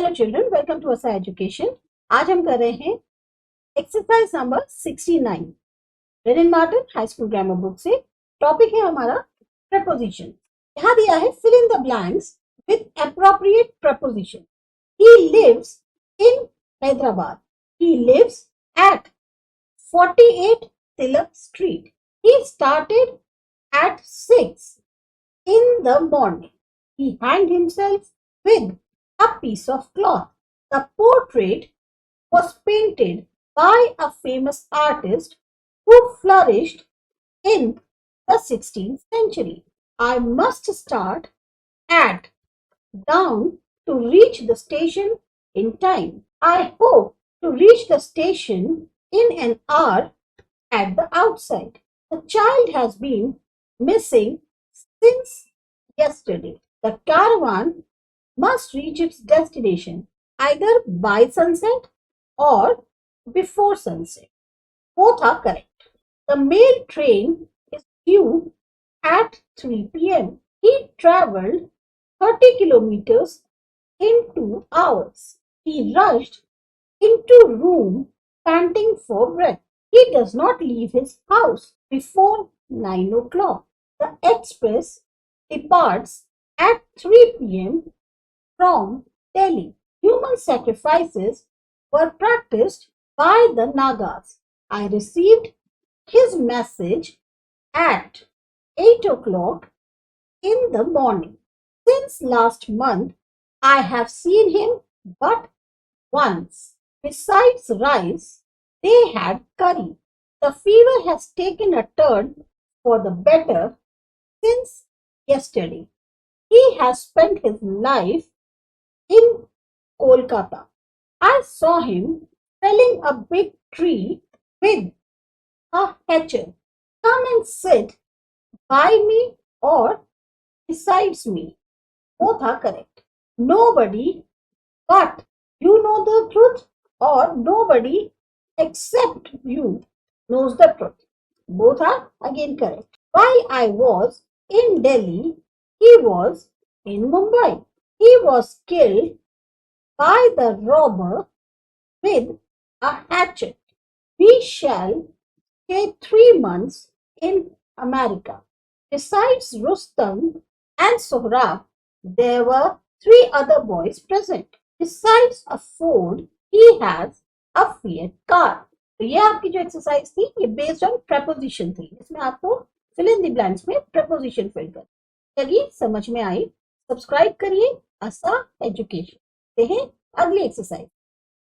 Dear children, welcome to ASA Education. आज हम कर रहे हैं exercise number 69 rain and Martin high school grammar book से. टॉपिक है हमारा प्रपोजिशन. यहाँ दिया है fill in the blanks with appropriate preposition. He lives in Hyderabad. He lives at 48 Tilak Street. He started at 6 in the morning. He hanged himself with a piece of cloth. The portrait was painted by a famous artist who flourished in the 16th century. I must start at dawn to reach the station in time. I hope to reach the station in an hour at the outside. The child has been missing since yesterday. The caravan must reach its destination either by sunset or before sunset. Both are correct. The mail train is due at 3 p.m. He traveled 30 kilometers in 2 hours. He rushed into room panting for breath. He does not leave his house before 9 o'clock. The express departs at 3 p.m. from Delhi. Human sacrifices were practiced by the Nagas. I received his message at 8 o'clock in the morning. Since last month, I have seen him but once. Besides rice, they had curry. The fever has taken a turn for the better since yesterday. He has spent his life in Kolkata. I saw him felling a big tree with a hatchet. Come and sit by me or besides me. Both are correct. Nobody but you know the truth or nobody except you knows the truth. Both are again correct. While I was in Delhi, he was in Mumbai. He was killed by the robber with a hatchet. We shall stay 3 months in America. Besides Rustam and Sohrab, there were 3 other boys present. Besides a Ford, he has a Fiat car. तो ये आपकी जो exercise थी ये based on preposition थी. इसमें आपको fill in the blanks में प्रपोजिशन फिल कर. चलिए समझ में आई. सब्सक्राइब करिए ASA एजुकेशन. देखते हैं अगली एक्सरसाइज.